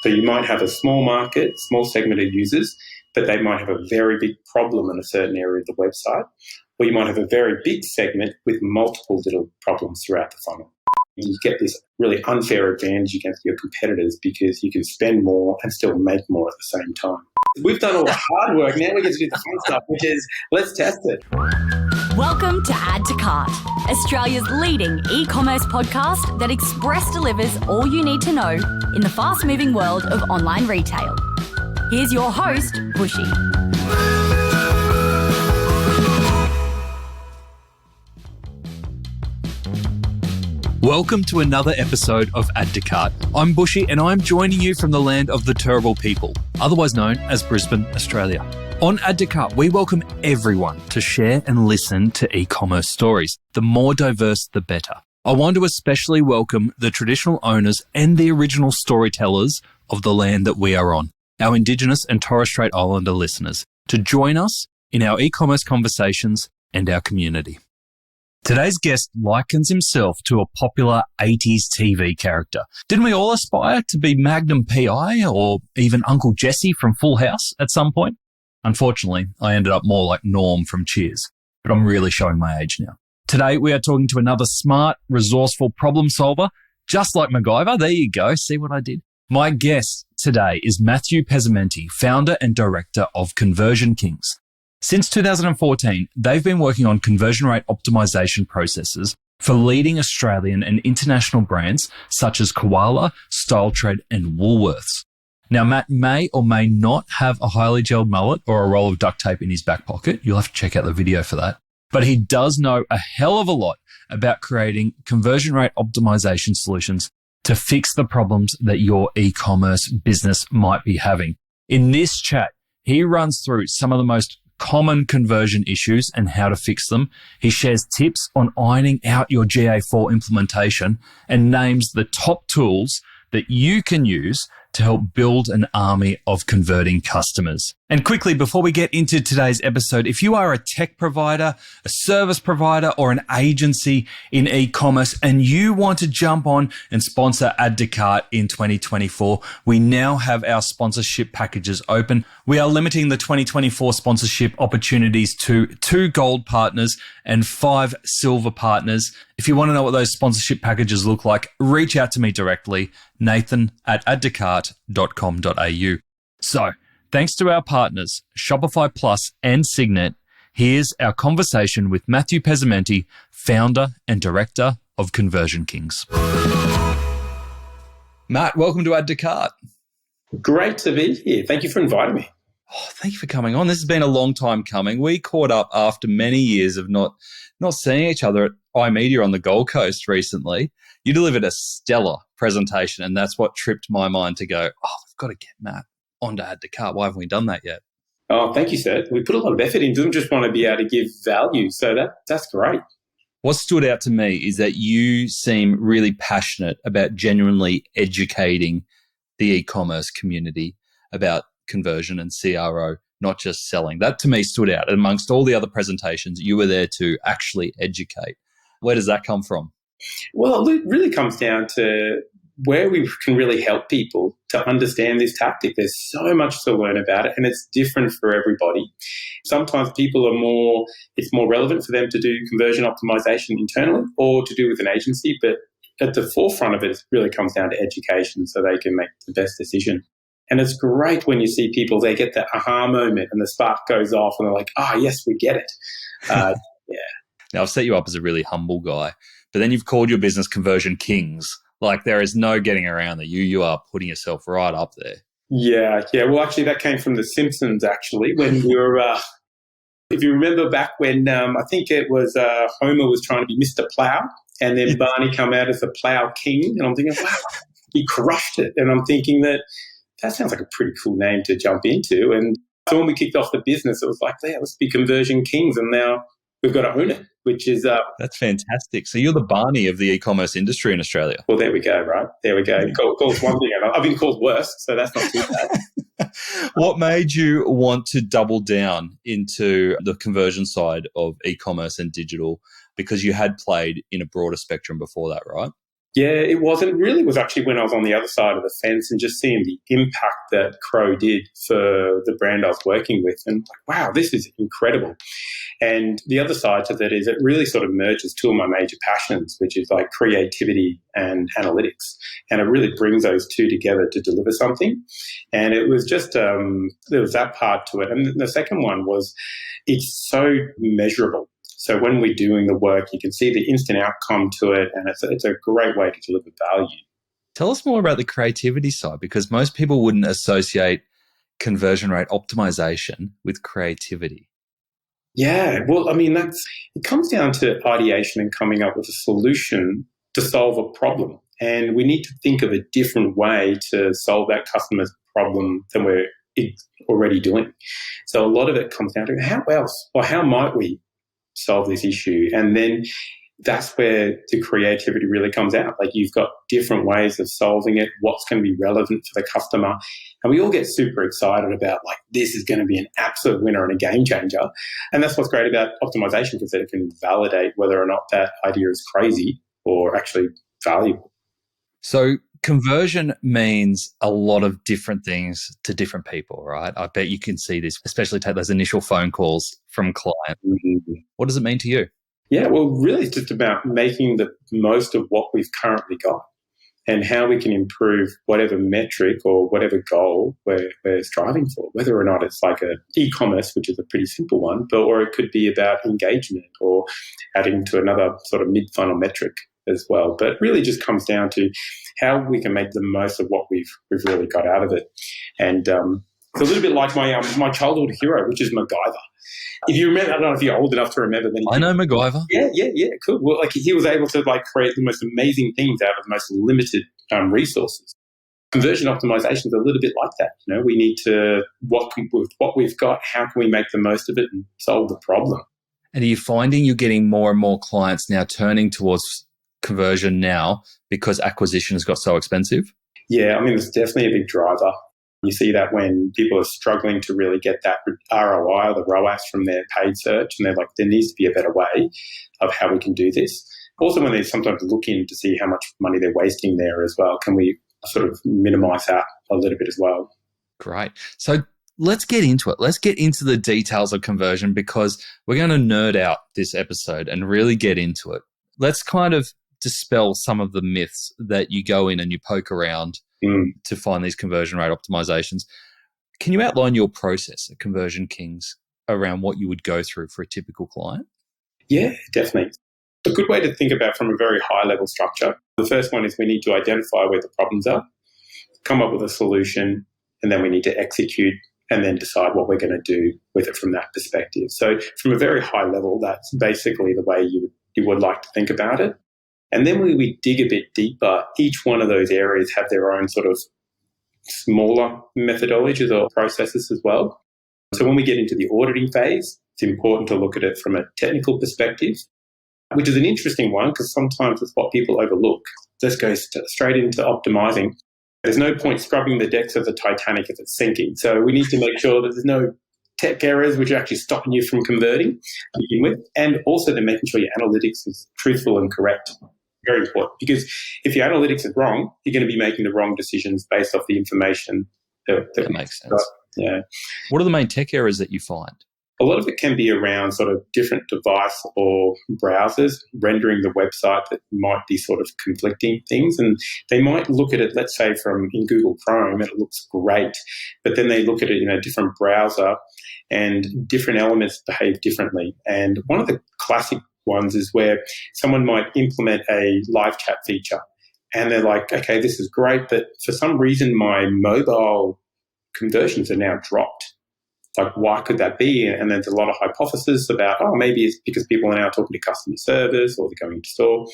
So you might have a small market, small segment of users, but they might have a very big problem in a certain area of the website. Or you might have a very big segment with multiple little problems throughout the funnel. You get this really unfair advantage against your competitors because you can spend more and still make more at the same time. We've done all the hard work. Now we get to do the fun stuff, which is let's test it. Welcome to Add to Cart, Australia's leading e-commerce podcast that express delivers all you need to know in the fast-moving world of online retail. Here's your host, Bushy. Welcome to another episode of Add to Cart. I'm Bushy and I'm joining you from the land of the Turrbal people, otherwise known as Brisbane, Australia. On Add to Cart, we welcome everyone to share and listen to e-commerce stories. The more diverse, the better. I want to especially welcome the traditional owners and the original storytellers of the land that we are on, our Indigenous and Torres Strait Islander listeners, to join us in our e-commerce conversations and our community. Today's guest likens himself to a popular 80s TV character. Didn't we all aspire to be Magnum PI or even Uncle Jesse from Full House at some point? Unfortunately, I ended up more like Norm from Cheers, but I'm really showing my age now. Today, we are talking to another smart, resourceful problem solver, just like Macgyver. There you go. See what I did? My guest today is Matthew Pezzimenti, founder and director of Conversion Kings. Since 2014, they've been working on conversion rate optimization processes for leading Australian and international brands such as Koala, StyleTread and Woolworths. Now, Matt may or may not have a highly gelled mullet or a roll of duct tape in his back pocket. You'll have to check out the video for that. But he does know a hell of a lot about creating conversion rate optimization solutions to fix the problems that your e-commerce business might be having. In this chat, he runs through some of the most common conversion issues and how to fix them. He shares tips on ironing out your GA4 implementation and names the top tools that you can use to help build an army of converting customers. And quickly, before we get into today's episode, if you are a tech provider, a service provider, or an agency in e-commerce and you want to jump on and sponsor Add to Cart in 2024, we now have our sponsorship packages open. We are limiting the 2024 sponsorship opportunities to 2 gold partners and 5 silver partners. If you want to know what those sponsorship packages look like, reach out to me directly, nathan@addtocart.com.au. So, thanks to our partners, Shopify Plus and Signet, here's our conversation with Matthew Pezzimenti, founder and director of Conversion Kings. Matt, welcome to Add to Cart. Great to be here. Thank you for inviting me. Oh, thank you for coming on. This has been a long time coming. We caught up after many years of not seeing each other at iMedia on the Gold Coast recently. You delivered a stellar presentation, and that's what tripped my mind to go, we've got to get Matt on to Add to Cart. Why haven't we done that yet? Oh, thank you, sir. We put a lot of effort into them, just want to be able to give value. So that's great. What stood out to me is that you seem really passionate about genuinely educating the e-commerce community about conversion and CRO, not just selling. That to me stood out. Amongst all the other presentations, you were there to actually educate. Where does that come from? Well, it really comes down to where we can really help people to understand this tactic. There's so much to learn about it, and it's different for everybody. Sometimes it's more relevant for them to do conversion optimization internally or to do with an agency, but at the forefront of it really comes down to education so they can make the best decision. And it's great when you see people, they get the aha moment and the spark goes off and they're like, yes, we get it. Yeah. Now, I've set you up as a really humble guy, but then you've called your business Conversion Kings. Like, there is no getting around that. You are putting yourself right up there. Yeah. Well, actually, that came from The Simpsons, actually, when we were, if you remember back when I think it was Homer was trying to be Mr. Plow, and then Barney come out as the Plow King. And I'm thinking, wow, he crushed it. And I'm thinking that sounds like a pretty cool name to jump into. And so when we kicked off the business, it was like, let's be Conversion Kings. And now we've got to own it, which is... That's fantastic. So you're the Barney of the e-commerce industry in Australia. Well, there we go, right? There we go. Call us one thing. I've been called worse, so that's not too bad. What made you want to double down into the conversion side of e-commerce and digital? Because you had played in a broader spectrum before that, right? Yeah, it was. And it really was actually when I was on the other side of the fence and just seeing the impact that Crow did for the brand I was working with. And like, wow, this is incredible. And the other side to that is it really sort of merges two of my major passions, which is like creativity and analytics. And it really brings those two together to deliver something. And it was just, there was that part to it. And the second one was it's so measurable. So when we're doing the work, you can see the instant outcome to it, and it's a great way to deliver value. Tell us more about the creativity side, because most people wouldn't associate conversion rate optimization with creativity. Yeah, well, I mean, it comes down to ideation and coming up with a solution to solve a problem. And we need to think of a different way to solve that customer's problem than we're already doing. So a lot of it comes down to how else or how might we solve this issue? And then that's where the creativity really comes out. Like you've got different ways of solving it, what's going to be relevant for the customer. And we all get super excited about like, this is going to be an absolute winner and a game changer. And that's what's great about optimization, because it can validate whether or not that idea is crazy or actually valuable. So conversion means a lot of different things to different people, right? I bet you can see this, especially take those initial phone calls from clients. Mm-hmm. What does it mean to you? Yeah, well, really it's just about making the most of what we've currently got and how we can improve whatever metric or whatever goal we're striving for, whether or not it's like a eCommerce, which is a pretty simple one, or it could be about engagement or adding to another sort of mid-funnel metric as well. But it really just comes down to how we can make the most of what we've really got out of it. And it's a little bit like my childhood hero, which is Macgyver. If you remember, I don't know if you're old enough to remember. I know Macgyver. Yeah, cool. Well, like he was able to like create the most amazing things out of the most limited resources. Conversion optimization is a little bit like that. You know, we need to with what we've got, how can we make the most of it and solve the problem? And are you finding you're getting more and more clients now turning towards conversion now because acquisition has got so expensive? Yeah, I mean, it's definitely a big driver. You see that when people are struggling to really get that ROI or the ROAS from their paid search, and they're like, there needs to be a better way of how we can do this. Also, when they sometimes look in to see how much money they're wasting there as well, can we sort of minimize that a little bit as well? Great. So let's get into it. Let's get into the details of conversion, because we're going to nerd out this episode and really get into it. Let's kind of dispel some of the myths that you go in and you poke around to find these conversion rate optimizations. Can you outline your process at Conversion Kings around what you would go through for a typical client? Yeah, definitely. A good way to think about from a very high level structure. The first one is we need to identify where the problems are, come up with a solution, and then we need to execute and then decide what we're going to do with it from that perspective. So from a very high level, that's basically the way you would like to think about it. And then when we dig a bit deeper, each one of those areas have their own sort of smaller methodologies or processes as well. So when we get into the auditing phase, it's important to look at it from a technical perspective, which is an interesting one because sometimes it's what people overlook. This goes straight into optimizing. There's no point scrubbing the decks of the Titanic if it's sinking. So we need to make sure that there's no tech errors which are actually stopping you from converting to begin with. And also then making sure your analytics is truthful and correct. Very important, because if your analytics is wrong, you're going to be making the wrong decisions based off the information that makes sense. Yeah. What are the main tech errors that you find? A lot of it can be around sort of different device or browsers rendering the website that might be sort of conflicting things. And they might look at it, let's say in Google Chrome, and it looks great, but then they look at it in a different browser and different elements behave differently. And one of the classic ones is where someone might implement a live chat feature and they're like, okay, this is great, but for some reason my mobile conversions are now dropped. Like, why could that be? And there's a lot of hypotheses about, maybe it's because people are now talking to customer service or they're going to store.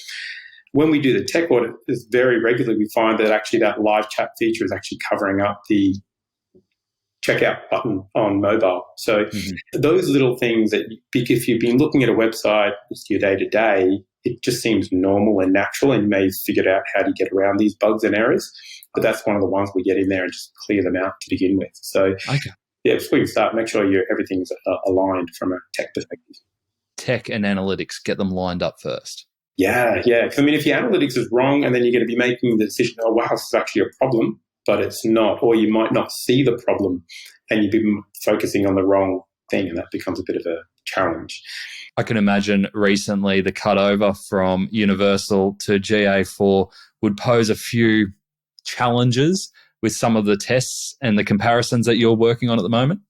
When we do the tech audit, very regularly we find that actually that live chat feature is actually covering up the checkout button on mobile. So those little things that, if you've been looking at a website, it's your day-to-day, it just seems normal and natural, and you may have figured out how to get around these bugs and errors. But that's one of the ones we get in there and just clear them out to begin with. So yeah, before you start, make sure everything's aligned from a tech perspective. Tech and analytics, get them lined up first. Yeah. Because I mean, if your analytics is wrong and then you're going to be making the decision, oh, wow, this is actually a problem, but it's not, or you might not see the problem and you've been focusing on the wrong thing, and that becomes a bit of a challenge. I can imagine recently the cutover from Universal to GA4 would pose a few challenges with some of the tests and the comparisons that you're working on at the moment.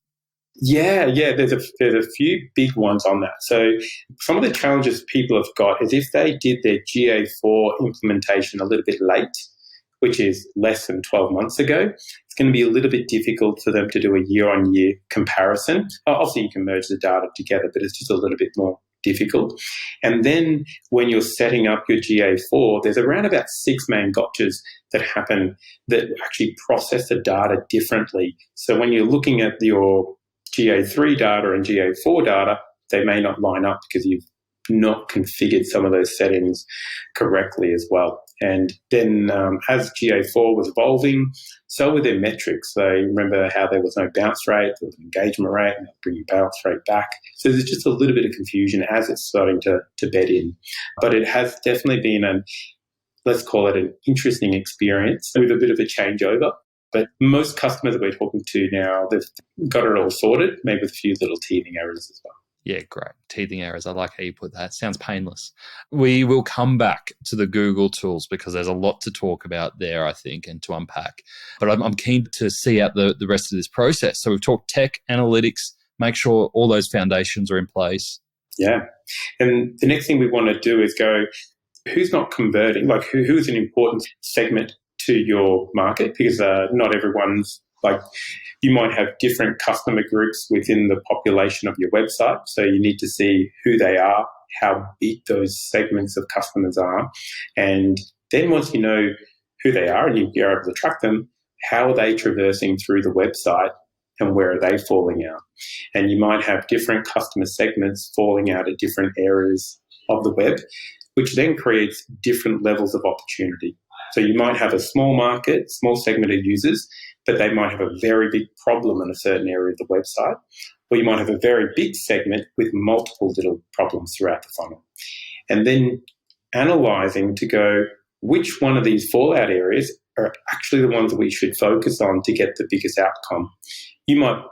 Yeah. There's a few big ones on that. So some of the challenges people have got is if they did their GA4 implementation a little bit late, which is less than 12 months ago, it's going to be a little bit difficult for them to do a year-on-year comparison. Obviously, you can merge the data together, but it's just a little bit more difficult. And then when you're setting up your GA4, there's around about 6 main gotchas that happen that actually process the data differently. So when you're looking at your GA3 data and GA4 data, they may not line up because you've not configured some of those settings correctly as well. And then as GA4 was evolving, so were their metrics. So remember how there was no bounce rate, there was an engagement rate, and they'll bring your bounce rate back. So there's just a little bit of confusion as it's starting to bed in. But it has definitely been let's call it an interesting experience with a bit of a changeover. But most customers that we're talking to now, they've got it all sorted, maybe with a few little teething errors as well. Yeah, great. Teething errors. I like how you put that. Sounds painless. We will come back to the Google tools because there's a lot to talk about there, I think, and to unpack. But I'm keen to see out the rest of this process. So we've talked tech, analytics, make sure all those foundations are in place. Yeah. And the next thing we want to do is go, who's not converting? Like who's an important segment to your market? Because not everyone's you might have different customer groups within the population of your website. So you need to see who they are, how big those segments of customers are. And then once you know who they are and you're able to track them, how are they traversing through the website and where are they falling out? And you might have different customer segments falling out at different areas of the web, which then creates different levels of opportunity. So you might have a small market, small segment of users, but they might have a very big problem in a certain area of the website. Or you might have a very big segment with multiple little problems throughout the funnel. And then analysing to go, which one of these fallout areas are actually the ones that we should focus on to get the biggest outcome. You might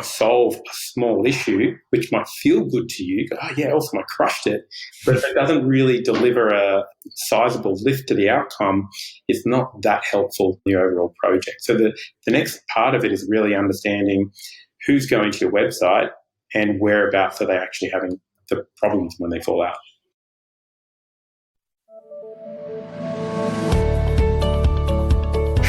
solve a small issue, which might feel good to you. Oh, yeah, awesome, I crushed it. But if it doesn't really deliver a sizable lift to the outcome, it's not that helpful in the overall project. So the next part of it is really understanding who's going to your website and whereabouts are they actually having the problems when they fall out.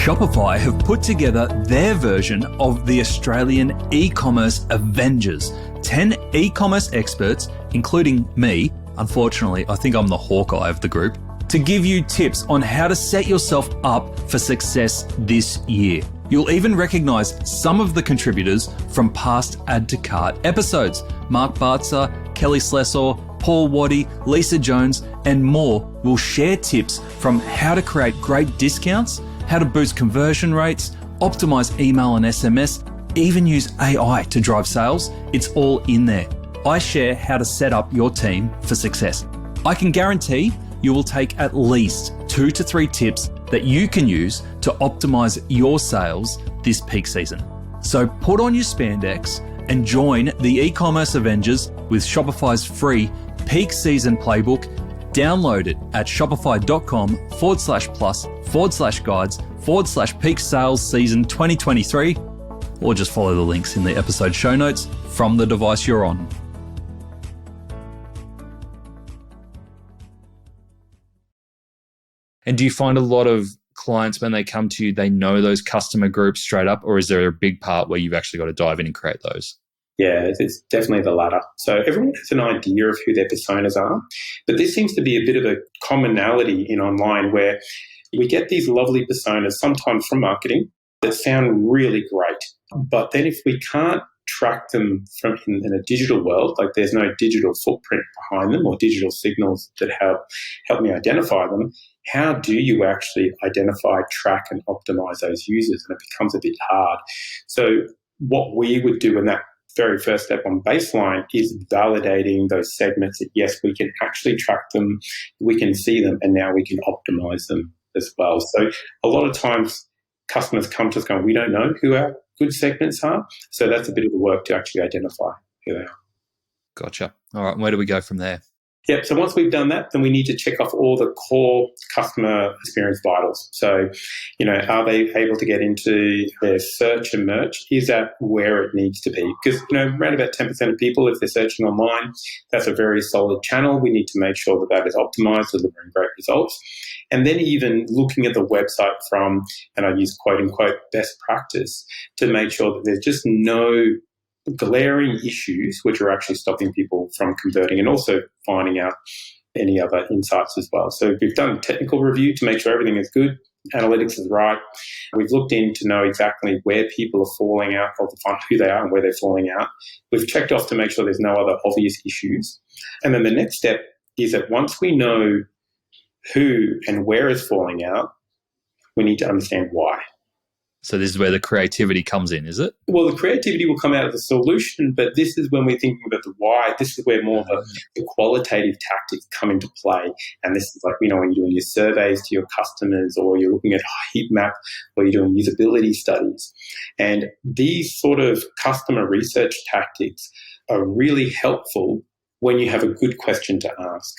Shopify have put together their version of the Australian e-commerce Avengers. 10 e-commerce experts, including me, unfortunately, I think I'm the Hawkeye of the group, to give you tips on how to set yourself up for success this year. You'll even recognise some of the contributors from past Add to Cart episodes. Mark Bartzer, Kelly Slessor, Paul Waddy, Lisa Jones, and more will share tips from how to create great discounts, how to boost conversion rates, optimize email and SMS, even use AI to drive sales. It's all in there. I share how to set up your team for success. I can guarantee you will take at least 2 to 3 tips that you can use to optimize your sales this peak season. So put on your spandex and join the e-commerce Avengers with Shopify's free peak season playbook. Download it at shopify.com/plus/guides/peak sales season 2023, or just follow the links in the episode show notes from the device you're on. And do you find a lot of clients when they come to you, they know those customer groups straight up, or is there a big part where you've actually got to dive in and create those? Yeah, it's definitely the latter. So everyone has an idea of who their personas are, but there seems to be a bit of a commonality in online where we get these lovely personas, sometimes from marketing, that sound really great. But then if we can't track them from in a digital world, like there's no digital footprint behind them or digital signals that help me identify them, how do you actually identify, track and optimize those users? And it becomes a bit hard. So what we would do in that very first step on baseline is validating those segments that, yes, we can actually track them, we can see them, and now we can optimize them as well. So a lot of times customers come to us going, we don't know who our good segments are. So that's a bit of the work to actually identify who they are. Gotcha. All right. Where do we go from there? Yep. So once we've done that, then we need to check off all the core customer experience vitals. So, are they able to get into their search and merch? Is that where it needs to be? Because, around about 10% of people, if they're searching online, that's a very solid channel. We need to make sure that that is optimized, delivering great results. And then even looking at the website from, and I use quote unquote, best practice to make sure that there's just no glaring issues which are actually stopping people from converting, and also finding out any other insights as well. So we've done a technical review to make sure everything is good, analytics is right. We've looked in to know exactly where people are falling out, or who they are and where they're falling out. We've checked off to make sure there's no other obvious issues. And then the next step is that once we know who and where is falling out, we need to understand why. So this is where the creativity comes in, is it? Well, the creativity will come out of the solution, but this is when we're thinking about the why. This is where more of the qualitative tactics come into play. And this is like, when you're doing your surveys to your customers, or you're looking at a heat map, or you're doing usability studies. And these sort of customer research tactics are really helpful when you have a good question to ask.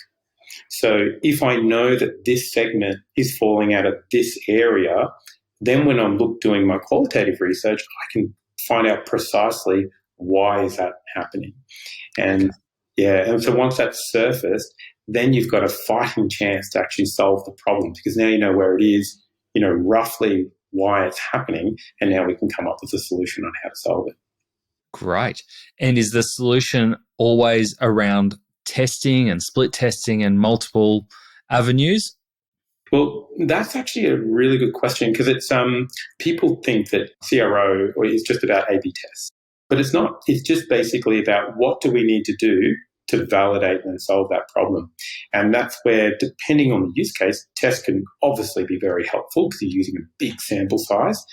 So if I know that this segment is falling out of this area, then when I'm doing my qualitative research, I can find out precisely why is that happening. And and so once that's surfaced, then you've got a fighting chance to actually solve the problem, because now you know where it is, roughly why it's happening, and now we can come up with a solution on how to solve it. Great. And is the solution always around testing and split testing and multiple avenues? Well, that's actually a really good question, because it's people think that CRO is just about A/B tests, but it's not. It's just basically about what do we need to do to validate and solve that problem. And that's where, depending on the use case, tests can obviously be very helpful because you're using a big sample size,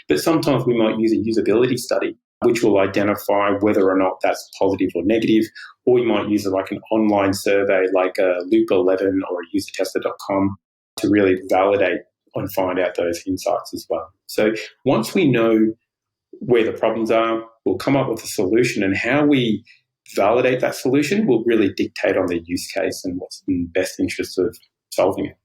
but sometimes we might use a usability study which will identify whether or not that's positive or negative, or we might use like an online survey like a Loop 11 or a usertester.com to really validate and find out those insights as well. So once we know where the problems are, we'll come up with a solution, and how we validate that solution will really dictate on the use case and what's in the best interest of solving it.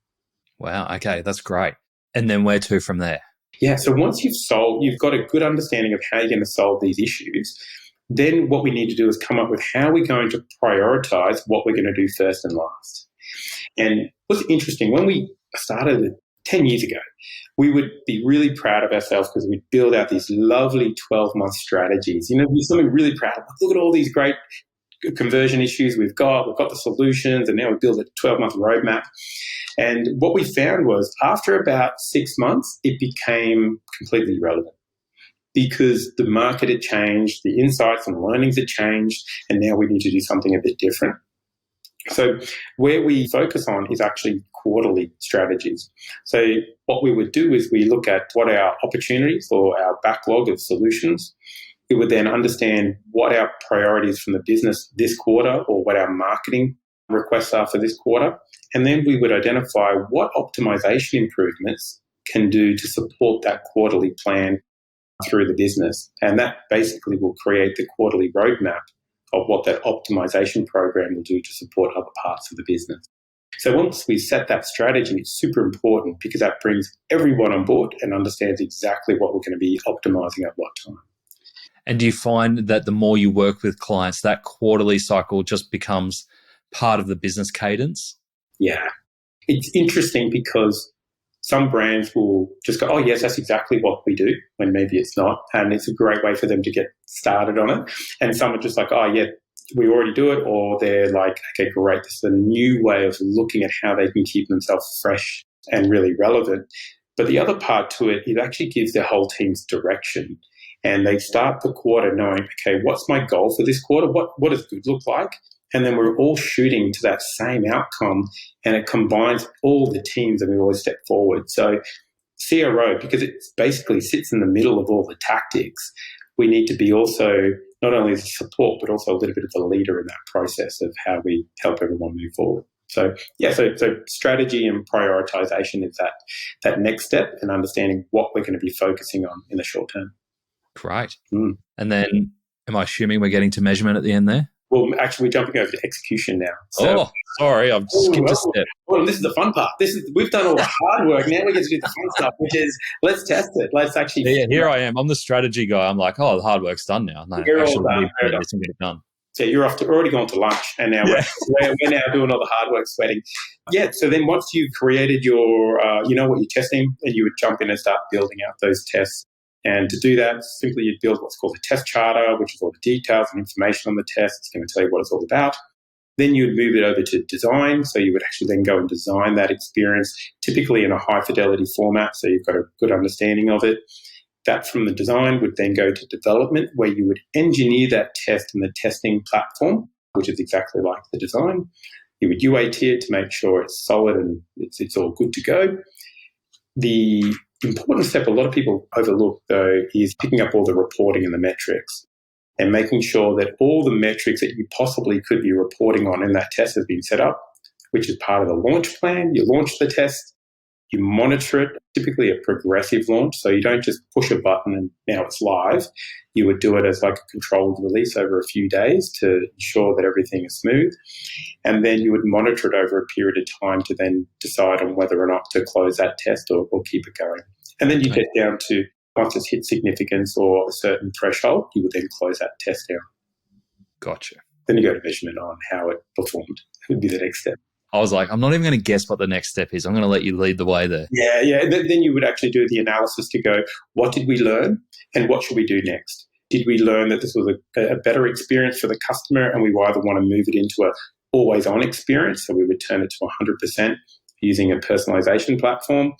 Wow, okay, that's great. And then where to from there? Yeah, so once you've got a good understanding of how you're going to solve these issues, then what we need to do is come up with how we're going to prioritize what we're going to do first and last. And what's interesting, when we started 10 years ago, we would be really proud of ourselves because we'd build out these lovely 12-month strategies. Be something really proud. Look at all these great conversion issues we've got the solutions, and now we build a 12-month roadmap. And what we found was after about 6 months, it became completely irrelevant because the market had changed, the insights and learnings had changed, and now we need to do something a bit different. So where we focus on is actually quarterly strategies. So what we would do is we look at what our opportunities or our backlog of solutions. We would then understand what our priorities from the business this quarter, or what our marketing requests are for this quarter. And then we would identify what optimization improvements can do to support that quarterly plan through the business. And that basically will create the quarterly roadmap of what that optimization program will do to support other parts of the business. So once we set that strategy, it's super important because that brings everyone on board and understands exactly what we're going to be optimizing at what time. And do you find that the more you work with clients, that quarterly cycle just becomes part of the business cadence? Yeah. It's interesting because some brands will just go, oh, yes, that's exactly what we do, when maybe it's not. And it's a great way for them to get started on it. And some are just like, oh, yeah, we already do it. Or they're like, okay, great. This is a new way of looking at how they can keep themselves fresh and really relevant. But the other part to it, it actually gives their whole team's direction. And they start the quarter knowing, okay, what's my goal for this quarter? What does good look like? And then we're all shooting to that same outcome, and it combines all the teams, and we always step forward. So CRO, because it basically sits in the middle of all the tactics, we need to be also not only as a support, but also a little bit of the leader in that process of how we help everyone move forward. So strategy and prioritization is that next step, and understanding what we're going to be focusing on in the short term. Great. And then am I assuming we're getting to measurement at the end there? Well, actually, we're jumping over to execution now. So, sorry, I've skipped a step. Well, this is the fun part. We've done all the hard work. Now we get to do the fun stuff, which is let's test it. Let's actually. Yeah, here I am. I'm the strategy guy. I'm like, the hard work's done now. No, you're all done. This and get it done. So you're already gone to lunch, and now we're now doing all the hard work, sweating. Yeah. So then once you've created your, what you're testing, and you would jump in and start building out those tests. And to do that, simply you'd build what's called a test charter, which is all the details and information on the test. It's going to tell you what it's all about. Then you would move it over to design. So you would actually then go and design that experience, typically in a high fidelity format. So you've got a good understanding of it. That from the design would then go to development, where you would engineer that test in the testing platform, which is exactly like the design. You would UAT it to make sure it's solid and it's all good to go. The important step a lot of people overlook, though, is picking up all the reporting and the metrics and making sure that all the metrics that you possibly could be reporting on in that test has been set up, which is part of the launch plan. You launch the test, you monitor it, typically a progressive launch. So you don't just push a button and now it's live. You would do it as like a controlled release over a few days to ensure that everything is smooth. And then you would monitor it over a period of time to then decide on whether or not to close that test or keep it going. And then you get down to, once it's hit significance or a certain threshold, you would then close that test down. Gotcha. Then you go to measurement on how it performed. It would be the next step. I was like, I'm not even going to guess what the next step is. I'm going to let you lead the way there. Yeah. Then you would actually do the analysis to go, what did we learn and what should we do next? Did we learn that this was a better experience for the customer, and we either want to move it into a always-on experience, so we would turn it to 100% using a personalization platform,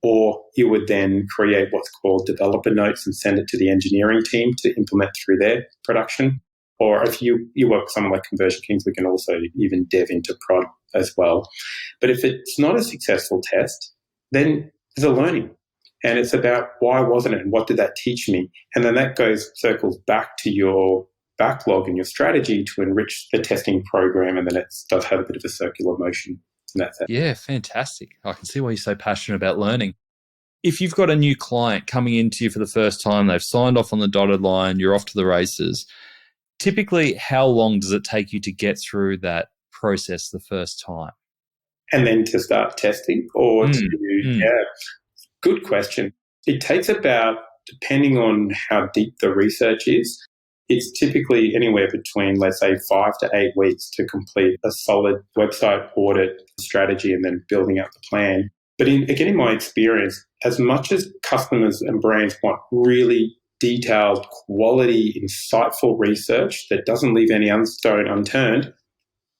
or you would then create what's called developer notes and send it to the engineering team to implement through their production. Or if you work with someone like Conversion Kings, we can also even dev into prod as well. But if it's not a successful test, then there's a learning. And it's about why wasn't it and what did that teach me? And then that circles back to your backlog and your strategy to enrich the testing program. And then it does have a bit of a circular motion. And that's it. Yeah, fantastic. I can see why you're so passionate about learning. If you've got a new client coming into you for the first time, they've signed off on the dotted line, you're off to the races. Typically, how long does it take you to get through that process the first time? And then to start testing good question. It takes about, depending on how deep the research is, it's typically anywhere between, let's say, 5 to 8 weeks to complete a solid website audit strategy and then building out the plan. But in my experience, as much as customers and brands want really detailed, quality, insightful research that doesn't leave any stone unturned,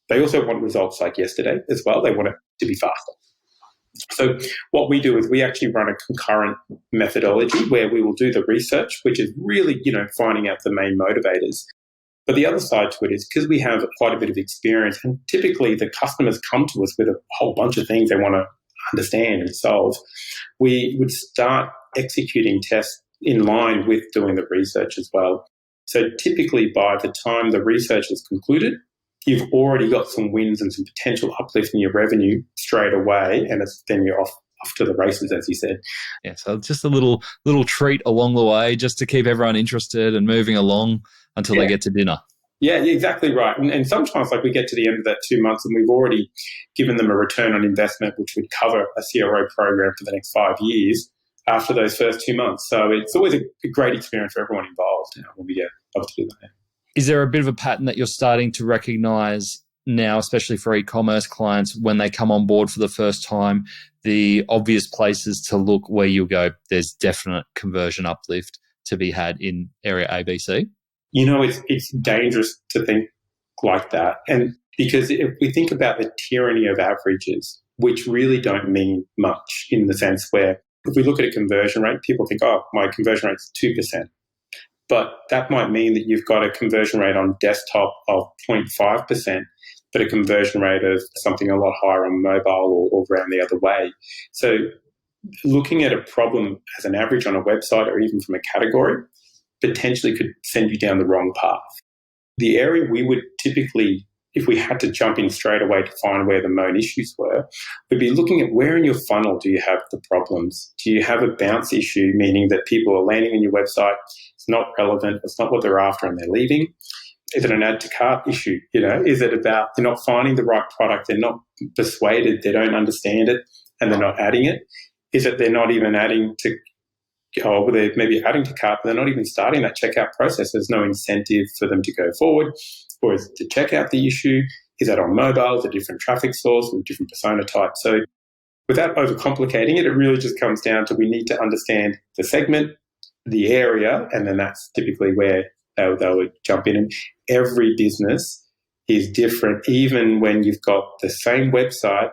they also want results like yesterday as well. They want it to be faster. So what we do is we actually run a concurrent methodology where we will do the research, which is really, finding out the main motivators. But the other side to it is because we have quite a bit of experience, and typically the customers come to us with a whole bunch of things they want to understand and solve, we would start executing tests in line with doing the research as well. So typically by the time the research is concluded, you've already got some wins and some potential uplift in your revenue straight away, and then you're off to the races, as you said. Yeah, so just a little treat along the way just to keep everyone interested and moving along until they get to dinner. Yeah, exactly right. And sometimes we get to the end of that 2 months and we've already given them a return on investment, which would cover a CRO program for the next 5 years after those first 2 months. So it's always a great experience for everyone involved when we get able to do that. Is there a bit of a pattern that you're starting to recognize now, especially for e-commerce clients, when they come on board for the first time, the obvious places to look where you'll go, there's definite conversion uplift to be had in area ABC? It's dangerous to think like that. And because if we think about the tyranny of averages, which really don't mean much in the sense where if we look at a conversion rate, people think, my conversion rate's 2%. But that might mean that you've got a conversion rate on desktop of 0.5%, but a conversion rate of something a lot higher on mobile or around the other way. So looking at a problem as an average on a website or even from a category potentially could send you down the wrong path. The area we would typically, if we had to jump in straight away to find where the main issues were, we'd be looking at where in your funnel do you have the problems? Do you have a bounce issue, meaning that people are landing on your website, it's not relevant, it's not what they're after and they're leaving? Is it an add to cart issue? Is it about they're not finding the right product, they're not persuaded, they don't understand it, and they're not adding it? Is it they're not even adding to, or they're maybe adding to cart, but they're not even starting that checkout process? There's no incentive for them to go forward. Or is it to check out the issue? Is that on mobile? Is it a different traffic source with a different persona type? So without overcomplicating it, it really just comes down to we need to understand the segment, the area, and then that's typically where they would jump in. And every business is different, even when you've got the same website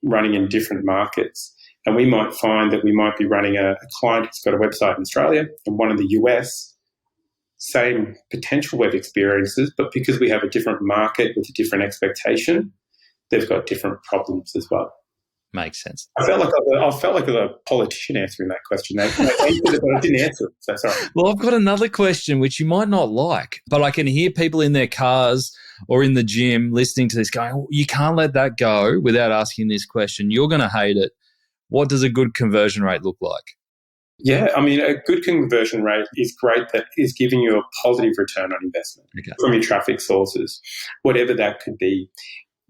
running in different markets. And we might find that we might be running a client who's got a website in Australia and one in the US, same potential web experiences, but because we have a different market with a different expectation, they've got different problems as well. Makes sense. I felt like I was a politician answering that question. I answered it, but I didn't answer it, so sorry. Well, I've got another question which you might not like, but I can hear people in their cars or in the gym listening to this going, oh, you can't let that go without asking this question. You're going to hate it. What does a good conversion rate look like? Yeah, I mean, a good conversion rate is great that is giving you a positive return on investment from your traffic sources, whatever that could be.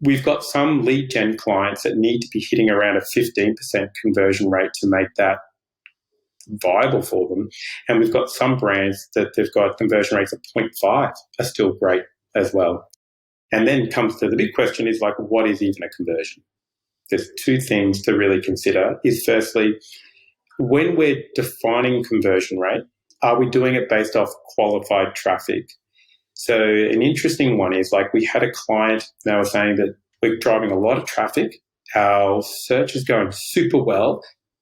We've got some lead gen clients that need to be hitting around a 15% conversion rate to make that viable for them. And we've got some brands that they've got conversion rates of 0.5 are still great as well. And then comes to the big question is like, what is even a conversion? There's two things to really consider is firstly, when we're defining conversion rate, are we doing it based off qualified traffic? So an interesting one is like we had a client, they were saying that we're driving a lot of traffic, our search is going super well,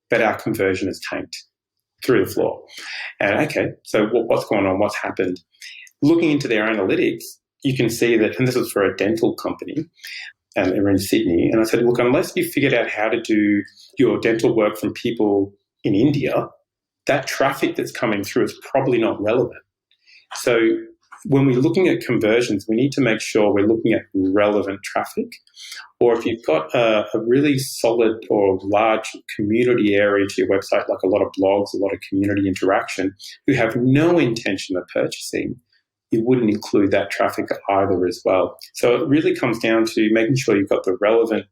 but our conversion is tanked through the floor. And okay, so what's going on? What's happened? Looking into their analytics, you can see that, and this was for a dental company, and they're in Sydney. And I said, look, unless you figured out how to do your dental work from people in India, that traffic that's coming through is probably not relevant. So when we're looking at conversions, we need to make sure we're looking at relevant traffic. Or if you've got a really solid or large community area to your website, like a lot of blogs, a lot of community interaction, who have no intention of purchasing, you wouldn't include that traffic either as well. So it really comes down to making sure you've got the relevant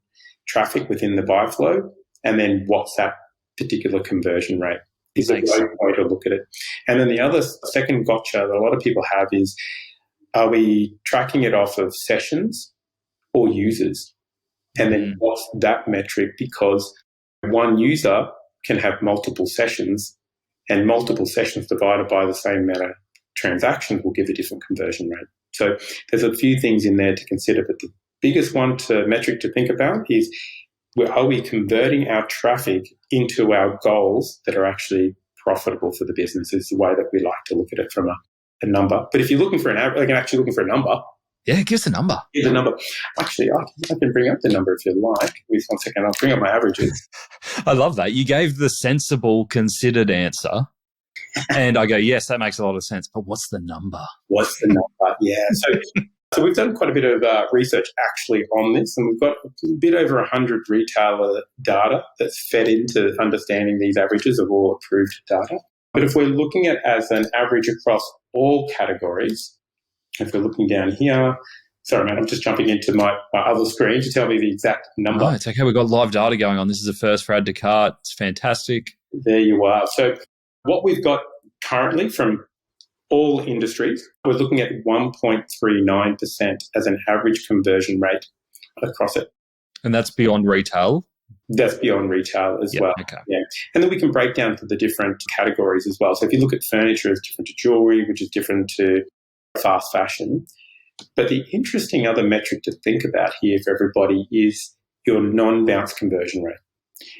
traffic within the buy flow, and then what's that particular conversion rate is a great way to look at it. And then the other second gotcha that a lot of people have is, are we tracking it off of sessions or users? And then what's that metric? Because one user can have multiple sessions, and multiple sessions divided by the same amount of transactions will give a different conversion rate. So there's a few things in there to consider, but the biggest metric to think about is, are we converting our traffic into our goals that are actually profitable for the business? Is the way that we like to look at it from a number. But if you're looking for actually looking for a number. Yeah, give us a number. Here's a number. Actually, I can bring up the number if you like. Wait 1 second. I'll bring up my averages. I love that. You gave the sensible, considered answer. And I go, yes, that makes a lot of sense. But what's the number? What's the number? Yeah. So we've done quite a bit of research actually on this, and we've got a bit over 100 retailer data that's fed into understanding these averages of all approved data. But if we're looking at as an average across all categories, if we're looking down here, sorry, man, I'm just jumping into my other screen to tell me the exact number. Oh, it's okay. We've got live data going on. This is a first for Add to Cart. It's fantastic. There you are. So what we've got currently from all industries, we're looking at 1.39% as an average conversion rate across it. And that's beyond retail? That's beyond retail as well. Okay. Yeah. And then we can break down to the different categories as well. So if you look at furniture, it's different to jewelry, which is different to fast fashion. But the interesting other metric to think about here for everybody is your non-bounce conversion rate.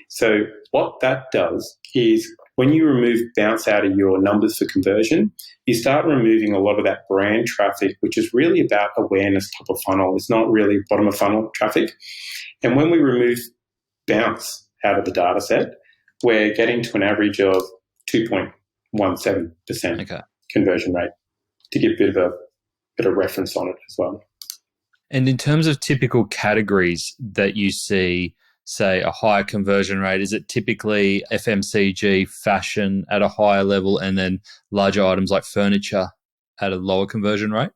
So what that does is when you remove bounce out of your numbers for conversion, you start removing a lot of that brand traffic, which is really about awareness, top of funnel. It's not really bottom of funnel traffic. And when we remove bounce out of the data set, we're getting to an average of 2.17% conversion rate, to give a bit of reference on it as well. And in terms of typical categories that you see, say, a higher conversion rate, is it typically FMCG, fashion at a higher level, and then larger items like furniture at a lower conversion rate?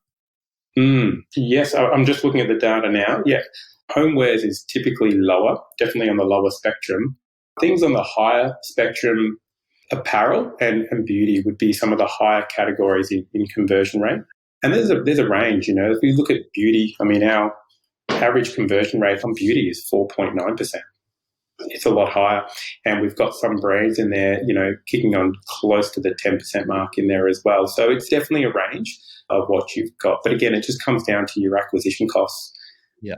Yes, I'm just looking at the data now. Yeah, homewares is typically lower, definitely on the lower spectrum. Things on the higher spectrum, apparel and beauty would be some of the higher categories in conversion rate. And there's a range, if you look at beauty, our average conversion rate on beauty is 4.9%. It's a lot higher. And we've got some brands in there, kicking on close to the 10% mark in there as well. So it's definitely a range of what you've got. But again, it just comes down to your acquisition costs. Yeah.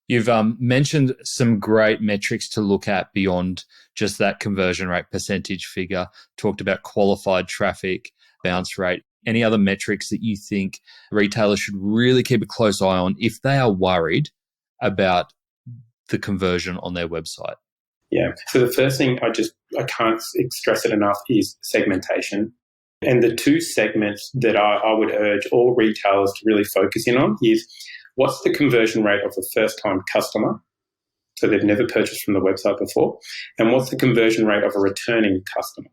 You've mentioned some great metrics to look at beyond just that conversion rate percentage figure, talked about qualified traffic, bounce rate. Any other metrics that you think retailers should really keep a close eye on if they are worried about the conversion on their website? Yeah. So the first thing I can't stress it enough is segmentation. And the two segments that I would urge all retailers to really focus in on is what's the conversion rate of a first-time customer? So they've never purchased from the website before. And what's the conversion rate of a returning customer?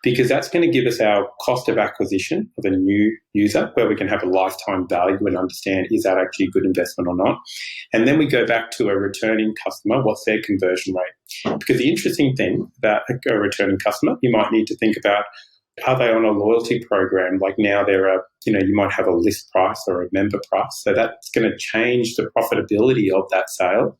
Because that's going to give us our cost of acquisition of a new user, where we can have a lifetime value and understand, is that actually a good investment or not? And then we go back to a returning customer, what's their conversion rate? Because the interesting thing about a returning customer, you might need to think about, are they on a loyalty program? Like now you might have a list price or a member price. So that's going to change the profitability of that sale.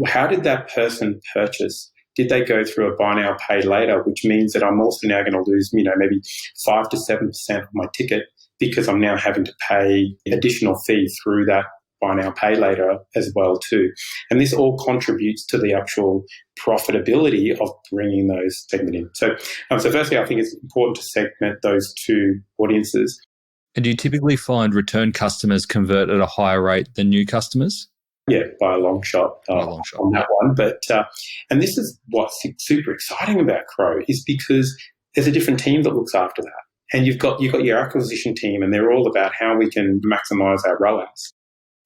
How did that person purchase? Did they go through a buy now, pay later, which means that I'm also now going to lose, maybe 5 to 7% of my ticket because I'm now having to pay additional fee through that buy now, pay later as well too. And this all contributes to the actual profitability of bringing those segment in. So firstly, I think it's important to segment those two audiences. And do you typically find return customers convert at a higher rate than new customers? Yeah, by a long shot on that one. But and this is what's super exciting about Crow, is because there's a different team that looks after that. And you've got your acquisition team, and they're all about how we can maximize our ROAS.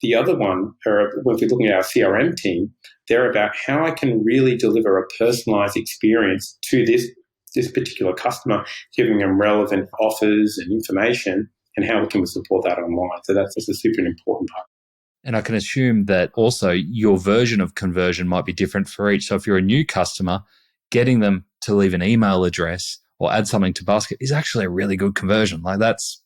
The other one, or if we're looking at our CRM team, they're about how I can really deliver a personalized experience to this particular customer, giving them relevant offers and information, and how we can support that online. So that's just a super important part. And I can assume that also your version of conversion might be different for each. So if you're a new customer, getting them to leave an email address or add something to basket is actually a really good conversion. Like that's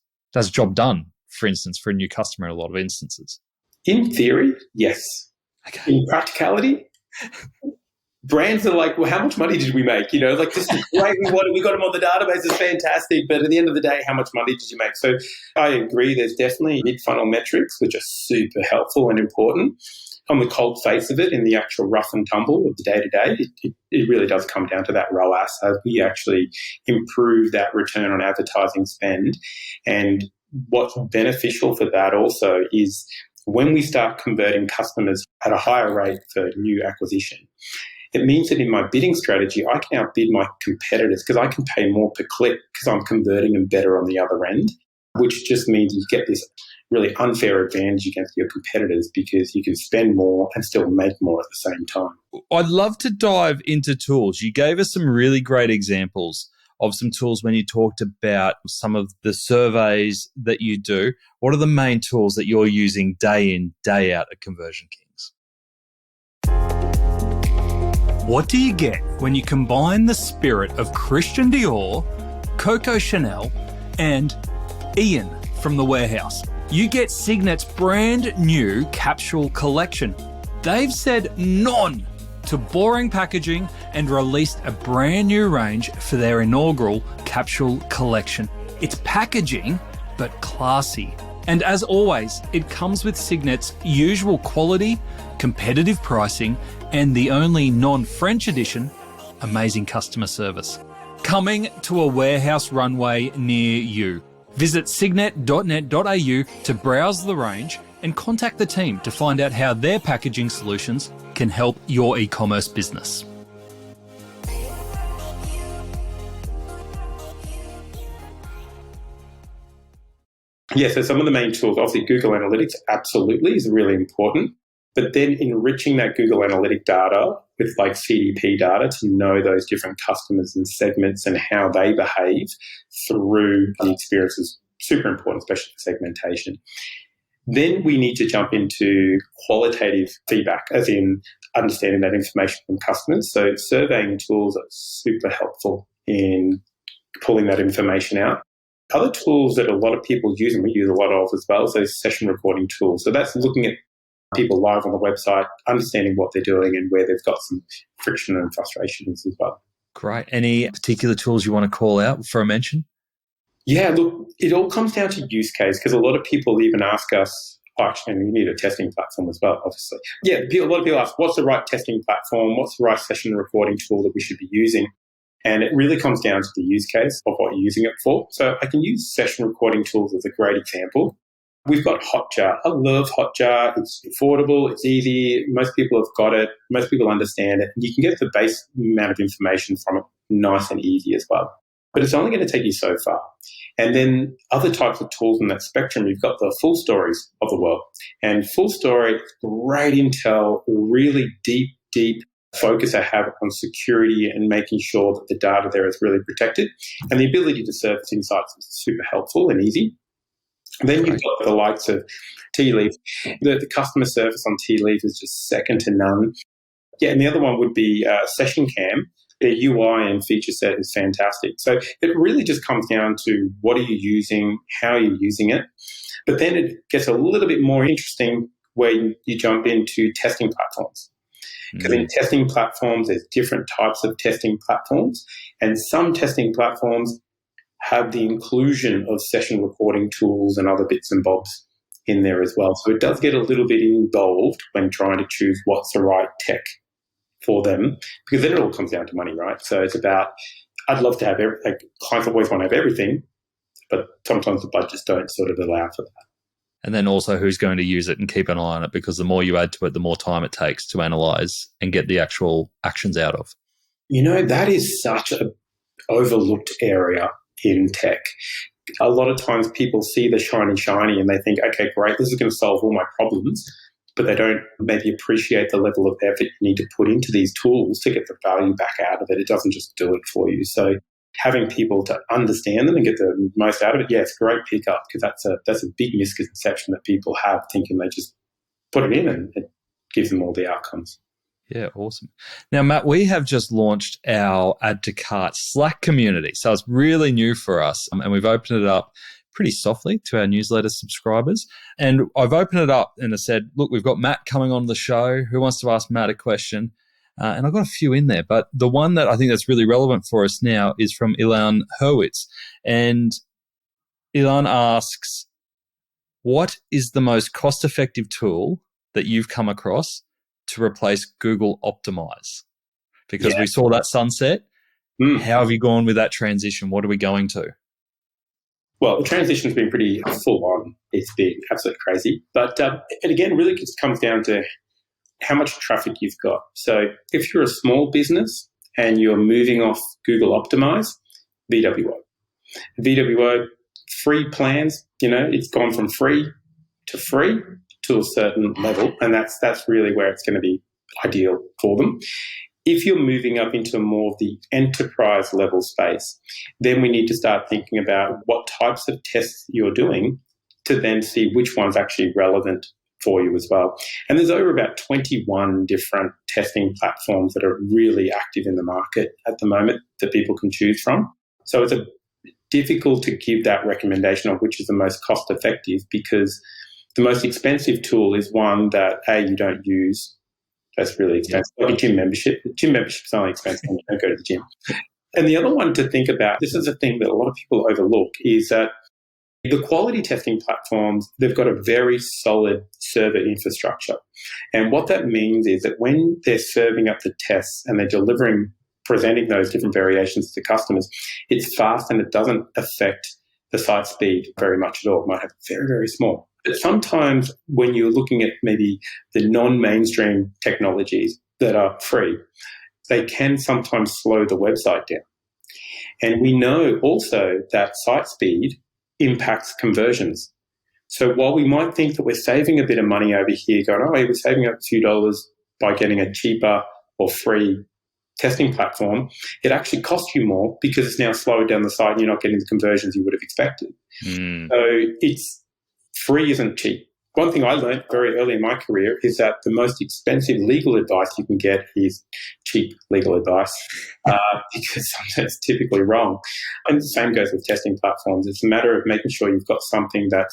job done, for instance, for a new customer in a lot of instances. In theory, yes. Okay. In practicality, brands are like, well, how much money did we make? This is great. We got them on the database. It's fantastic. But at the end of the day, how much money did you make? So I agree. There's definitely mid-funnel metrics, which are super helpful and important. On the cold face of it, in the actual rough and tumble of the day-to-day, it really does come down to that ROAS. As we actually improve that return on advertising spend. And what's beneficial for that also is when we start converting customers at a higher rate for new acquisition, it means that in my bidding strategy, I can outbid my competitors because I can pay more per click because I'm converting them better on the other end, which just means you get this really unfair advantage against your competitors because you can spend more and still make more at the same time. I'd love to dive into tools. You gave us some really great examples of some tools when you talked about some of the surveys that you do. What are the main tools that you're using day in, day out at Conversion Kings? What do you get when you combine the spirit of Christian Dior, Coco Chanel, and Ian from The Warehouse? You get Signet's brand new capsule collection. They've said none to boring packaging and released a brand new range for their inaugural capsule collection. It's packaging, but classy. And as always, it comes with Signet's usual quality, competitive pricing, and the only non-French edition, amazing customer service. Coming to a warehouse runway near you. Visit signet.net.au to browse the range and contact the team to find out how their packaging solutions can help your e-commerce business. Yeah, so some of the main tools, obviously Google Analytics absolutely is really important, but then enriching that Google Analytic data with like CDP data to know those different customers and segments and how they behave through the experience is super important, especially for segmentation. Then we need to jump into qualitative feedback, as in understanding that information from customers. So surveying tools are super helpful in pulling that information out. Other tools that a lot of people use, and we use a lot of as well, so session recording tools. So that's looking at people live on the website, understanding what they're doing and where they've got some friction and frustrations as well. Great. Any particular tools you want to call out for a mention? Yeah, look, it all comes down to use case, because a lot of people even ask us, actually, we need a testing platform as well, obviously. Yeah, a lot of people ask, what's the right testing platform? What's the right session recording tool that we should be using? And it really comes down to the use case of what you're using it for. So I can use session recording tools as a great example. We've got Hotjar. I love Hotjar. It's affordable. It's easy. Most people have got it. Most people understand it. You can get the base amount of information from it nice and easy as well. But it's only going to take you so far. And then other types of tools in that spectrum, you've got the full stories of the world. And full story, great intel, really deep focus I have on security and making sure that the data there is really protected. And the ability to surface insights is super helpful and easy. And then you've got the likes of Tea Leaf. The customer service on Tea Leaf is just second to none. Yeah, and the other one would be Session Cam. Their UI and feature set is fantastic. So it really just comes down to what are you using, how are you using it. But then it gets a little bit more interesting when you jump into testing platforms. Because in testing platforms, there's different types of testing platforms, and some testing platforms have the inclusion of session recording tools and other bits and bobs in there as well. So it does get a little bit involved when trying to choose what's the right tech for them, because then it all comes down to money, right? So it's about, I'd love to have clients always want to have everything, but sometimes the budgets don't sort of allow for that. And then also who's going to use it and keep an eye on it, because the more you add to it, the more time it takes to analyze and get the actual actions out of. You know, that is such an overlooked area in tech. A lot of times people see the shiny and they think, okay, great, this is going to solve all my problems, but they don't maybe appreciate the level of effort you need to put into these tools to get the value back out of it. It doesn't just do it for you. So having people to understand them and get the most out of it, yeah, it's a great pickup, because that's a big misconception that people have, thinking they just put it in and it gives them all the outcomes. Yeah, awesome. Now, Matt, we have just launched our Add to Cart Slack community. So it's really new for us, and we've opened it up pretty softly to our newsletter subscribers. And I've opened it up and I said, look, we've got Matt coming on the show. Who wants to ask Matt a question? And I've got a few in there, but the one that I think that's really relevant for us now is from Ilan Hurwitz. And Ilan asks, what is the most cost-effective tool that you've come across to replace Google Optimize? Because we saw that sunset. How have you gone with that transition? What are we going to? Well, the transition's been pretty full on. It's been absolutely crazy. But it again really just comes down to how much traffic you've got. So if you're a small business and you're moving off Google Optimize, VWO. VWO, free plans, it's gone from free to a certain level, and that's really where it's going to be ideal for them. If you're moving up into more of the enterprise level space, then we need to start thinking about what types of tests you're doing to then see which one's actually relevant for you as well. And there's over about 21 different testing platforms that are really active in the market at the moment that people can choose from. So it's difficult to give that recommendation of which is the most cost effective, because the most expensive tool is one that, you don't use. That's really expensive. Like a gym membership. Gym membership is only expensive when you don't go to the gym. And the other one to think about, this is a thing that a lot of people overlook, is that the quality testing platforms, they've got a very solid server infrastructure. And what that means is that when they're serving up the tests and they're presenting those different variations to customers, it's fast and it doesn't affect the site speed very much at all. It might have very, very small. But sometimes when you're looking at maybe the non-mainstream technologies that are free, they can sometimes slow the website down. And we know also that site speed impacts conversions So while we might think that we're saving a bit of money over here, going, oh, we're saving up a few dollars by getting a cheaper or free testing platform, it actually costs you more because it's now slowed down the site and you're not getting the conversions you would have expected. So it's free isn't cheap. One thing I learned very early in my career is that the most expensive legal advice you can get is cheap legal advice because sometimes it's typically wrong. And the same goes with testing platforms. It's a matter of making sure you've got something that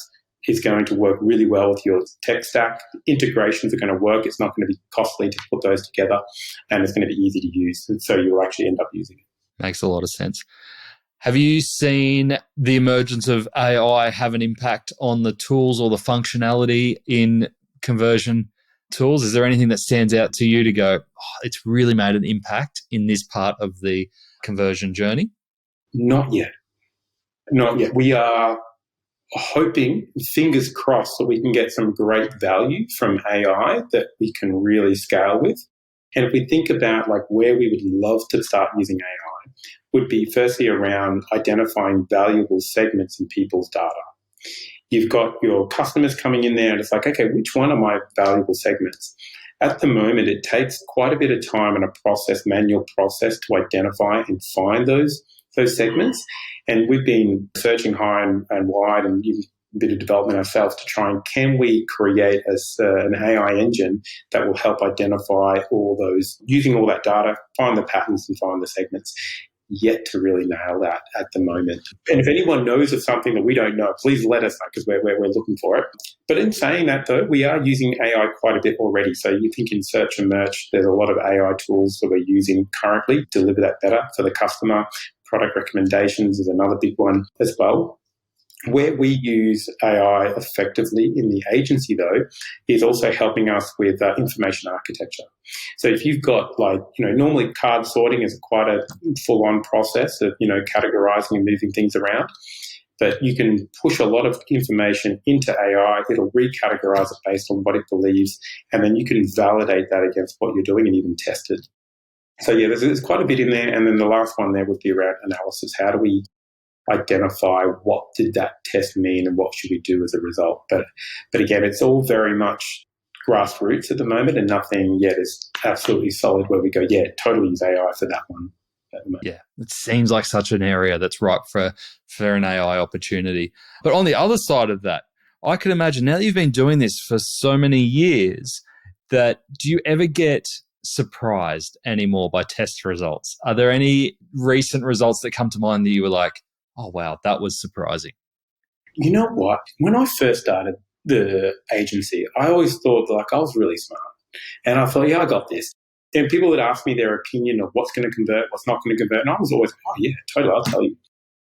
is going to work really well with your tech stack. Integrations are going to work. It's not going to be costly to put those together, and it's going to be easy to use. And so you'll actually end up using it. Makes a lot of sense. Have you seen the emergence of AI have an impact on the tools or the functionality in conversion tools? Is there anything that stands out to you to go, oh, it's really made an impact in this part of the conversion journey? Not yet. Not yet. We are hoping, fingers crossed, that we can get some great value from AI that we can really scale with. And if we think about like where we would love to start using AI, would be firstly around identifying valuable segments in people's data. You've got your customers coming in there and it's like, okay, which one are my valuable segments? At the moment, it takes quite a bit of time and a manual process to identify and find those segments. And we've been searching high and wide and even a bit of development ourselves to try and can we create an AI engine that will help identify all those, using all that data, find the patterns and find the segments. Yet to really nail that at the moment. And if anyone knows of something that we don't know, please let us know because we're looking for it. But in saying that, though, we are using AI quite a bit already. So you think in search and merch, there's a lot of AI tools that we're using currently to deliver that better for the customer. Product recommendations is another big one as well. Where we use AI effectively in the agency, though, is also helping us with information architecture. So if you've got normally card sorting is quite a full-on process of, categorizing and moving things around. But you can push a lot of information into AI. It'll recategorize it based on what it believes. And then you can validate that against what you're doing and even test it. So, yeah, there's quite a bit in there. And then the last one there would be around analysis. How do we identify what did that test mean and what should we do as a result? But again, it's all very much grassroots at the moment and nothing yet is absolutely solid where we go, yeah, totally use AI for that one at the moment. Yeah, it seems like such an area that's ripe for an AI opportunity. But on the other side of that, I could imagine now that you've been doing this for so many years, that do you ever get surprised anymore by test results? Are there any recent results that come to mind that you were like, oh, wow, that was surprising? You know what? When I first started the agency, I always thought I was really smart. And I thought, yeah, I got this. And people would ask me their opinion of what's going to convert, what's not going to convert. And I was always, oh, yeah, totally, I'll tell you.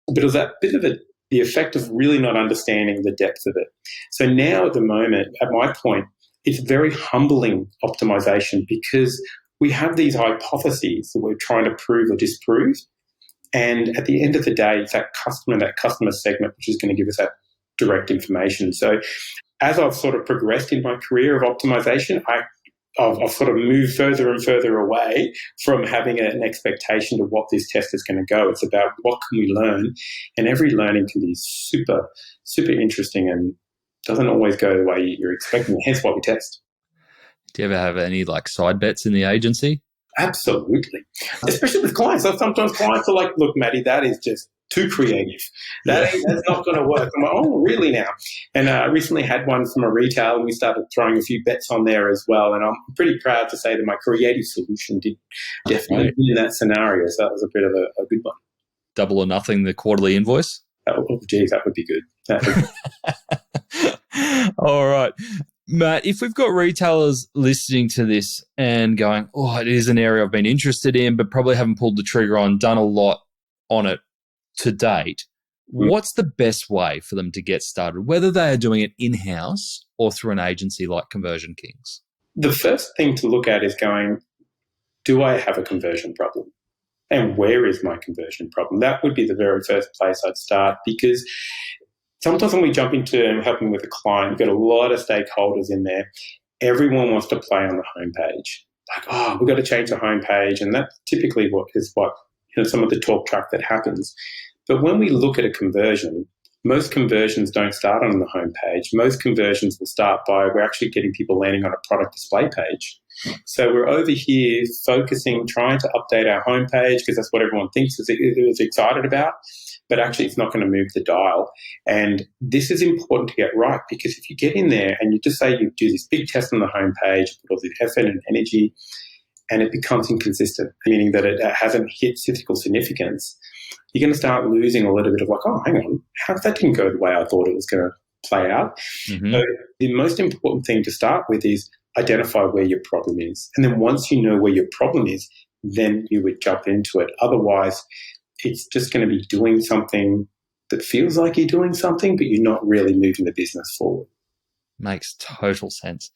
But it was that bit of the effect of really not understanding the depth of it. So now at the moment, at my point, it's very humbling optimization because we have these hypotheses that we're trying to prove or disprove. And at the end of the day, it's that customer segment, which is going to give us that direct information. So as I've sort of progressed in my career of optimization, I've sort of moved further and further away from having an expectation to what this test is going to go. It's about what can we learn, and every learning can be super, super interesting and doesn't always go the way you're expecting, hence why we test. Do you ever have any side bets in the agency? Absolutely. Especially with clients. So sometimes clients are like, look, Matty, that is just too creative. That's not going to work. I'm like, oh, really now? And I recently had one from a retail and we started throwing a few bets on there as well. And I'm pretty proud to say that my creative solution did definitely win in that scenario. So that was a bit of a good one. Double or nothing, the quarterly invoice? Oh, geez, that would be good. All right. Matt, if we've got retailers listening to this and going, oh, it is an area I've been interested in, but probably haven't pulled the trigger on, done a lot on it to date, what's the best way for them to get started, whether they are doing it in-house or through an agency like Conversion Kings? The first thing to look at is going, do I have a conversion problem? And where is my conversion problem? That would be the very first place I'd start, because sometimes when we jump into helping with a client, you've got a lot of stakeholders in there. Everyone wants to play on the homepage. We've got to change the homepage. And that's typically what some of the talk track that happens. But when we look at a conversion, most conversions don't start on the homepage. Most conversions will start by we're actually getting people landing on a product display page. So we're over here focusing, trying to update our homepage because that's what everyone thinks is excited about. But actually, it's not going to move the dial. And this is important to get right, because if you get in there and you just say you do this big test on the homepage, put all the effort and energy, and it becomes inconsistent, meaning that it hasn't hit statistical significance, you're going to start losing a little bit of like, oh, hang on, that didn't go the way I thought it was going to play out. Mm-hmm. So the most important thing to start with is identify where your problem is. And then once you know where your problem is, then you would jump into it. Otherwise, it's just going to be doing something that feels like you're doing something, but you're not really moving the business forward. Makes total sense.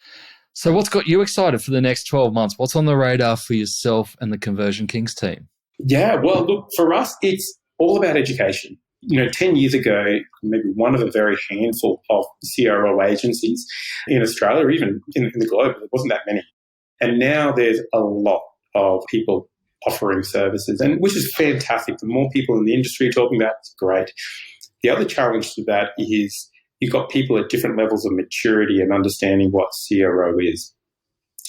So what's got you excited for the next 12 months? What's on the radar for yourself and the Conversion Kings team? Yeah, well, look, for us, it's all about education. 10 years ago, maybe one of a very handful of CRO agencies in Australia, or even in the globe, there wasn't that many. And now there's a lot of people offering services, and which is fantastic. The more people in the industry talking about it, it's great. The other challenge to that is you've got people at different levels of maturity and understanding what CRO is.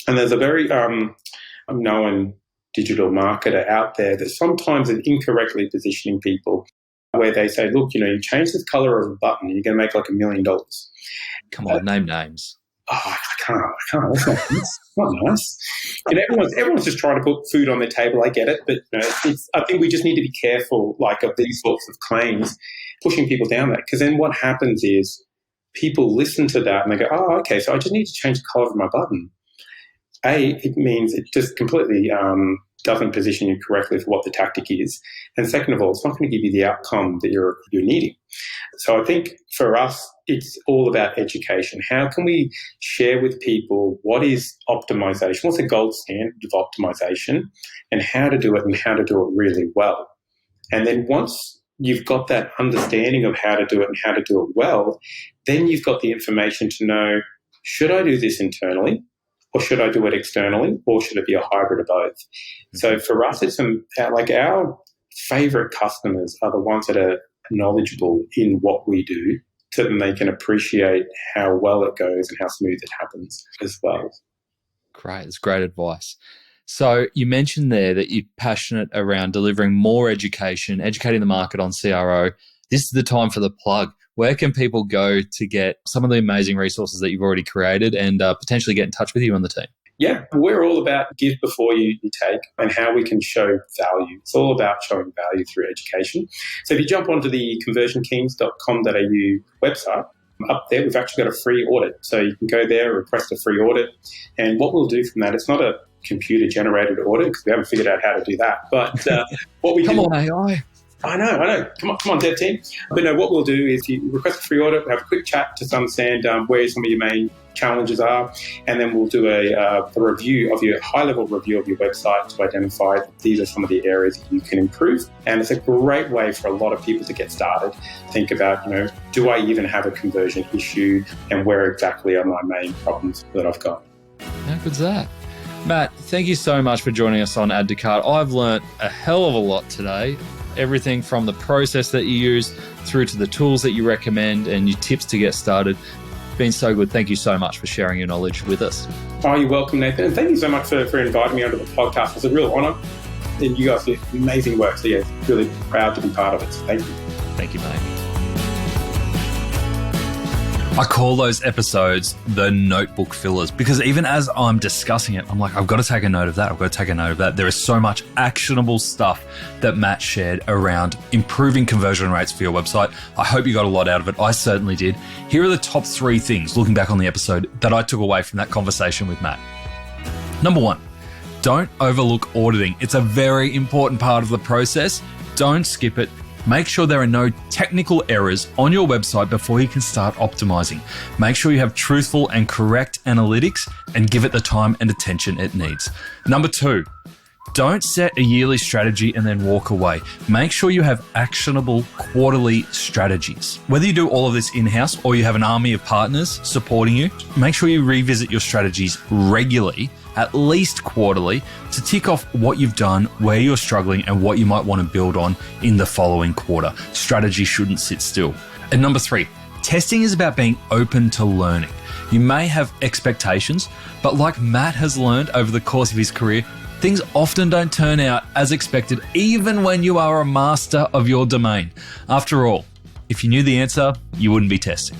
And there's a very known digital marketer out there that sometimes is incorrectly positioning people where they say, look, you change the color of a button and you're going to make like $1 million. Come on, name names. Oh, I can't. That's not nice. Everyone's just trying to put food on their table. I get it. But I think we just need to be careful of these sorts of claims, pushing people down that. Because then what happens is people listen to that and they go, oh, okay, so I just need to change the color of my button. It means it just completely doesn't position you correctly for what the tactic is. And second of all, it's not going to give you the outcome that you're needing. So I think for us, it's all about education. How can we share with people what is optimization, what's the gold standard of optimization, and how to do it and how to do it really well. And then once you've got that understanding of how to do it and how to do it well, then you've got the information to know, should I do this internally? Or should I do it externally, or should it be a hybrid of both? So for us, it's like our favorite customers are the ones that are knowledgeable in what we do, so that they can appreciate how well it goes and how smooth it happens as well. Great. That's great advice. So you mentioned there that you're passionate around delivering more education, educating the market on CRO. This is the time for the plug. Where can people go to get some of the amazing resources that you've already created and potentially get in touch with you on the team? Yeah, we're all about give before you take and how we can show value. It's all about showing value through education. So if you jump onto the conversionkings.com.au website, up there we've actually got a free audit. So you can go there, request a free audit. And what we'll do from that, it's not a computer-generated audit because we haven't figured out how to do that. But what we Come on, AI. I know. Come on, dev team. But no, what we'll do is you request a free audit, we'll have a quick chat to understand where some of your main challenges are, and then we'll do a review of your high-level review of your website to identify that these are some of the areas that you can improve. And it's a great way for a lot of people to get started. Think about, do I even have a conversion issue, and where exactly are my main problems that I've got? How good's that? Matt, thank you so much for joining us on Add to Cart. I've learnt a hell of a lot today. Everything from the process that you use through to the tools that you recommend and your tips to get started. It's been so good. Thank you so much for sharing your knowledge with us. Oh, you're welcome, Nathan. And thank you so much for inviting me onto the podcast. It's a real honour. And you guys do amazing work. So, yeah, really proud to be part of it. So thank you. Thank you, mate. I call those episodes the notebook fillers because even as I'm discussing it, I'm like, I've got to take a note of that. I've got to take a note of that. There is so much actionable stuff that Matt shared around improving conversion rates for your website. I hope you got a lot out of it. I certainly did. Here are the top 3 things, looking back on the episode, that I took away from that conversation with Matt. Number 1, don't overlook auditing. It's a very important part of the process. Don't skip it. Make sure there are no technical errors on your website before you can start optimizing. Make sure you have truthful and correct analytics and give it the time and attention it needs. Number 2, Don't set a yearly strategy and then walk away. Make sure you have actionable quarterly strategies. Whether you do all of this in-house or you have an army of partners supporting you, make sure you revisit your strategies regularly, at least quarterly, to tick off what you've done, where you're struggling, and what you might want to build on in the following quarter. Strategy shouldn't sit still. And number 3, testing is about being open to learning. You may have expectations, but like Matt has learned over the course of his career, things often don't turn out as expected, even when you are a master of your domain. After all, if you knew the answer, you wouldn't be testing.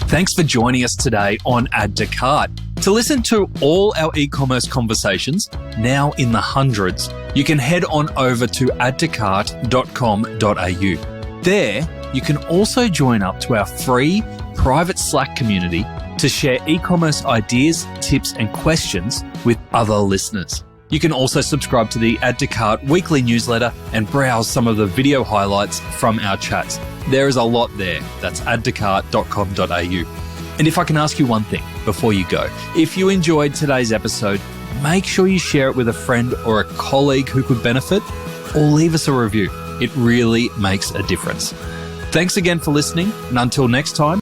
Thanks for joining us today on Add to Cart. To listen to all our e-commerce conversations, now in the hundreds, you can head on over to addtocart.com.au. There, you can also join up to our free private Slack community to share e-commerce ideas, tips, and questions with other listeners. You can also subscribe to the Add to Cart weekly newsletter and browse some of the video highlights from our chats. There is a lot there. That's addtocart.com.au. And if I can ask you one thing before you go, if you enjoyed today's episode, make sure you share it with a friend or a colleague who could benefit, or leave us a review. It really makes a difference. Thanks again for listening, and until next time,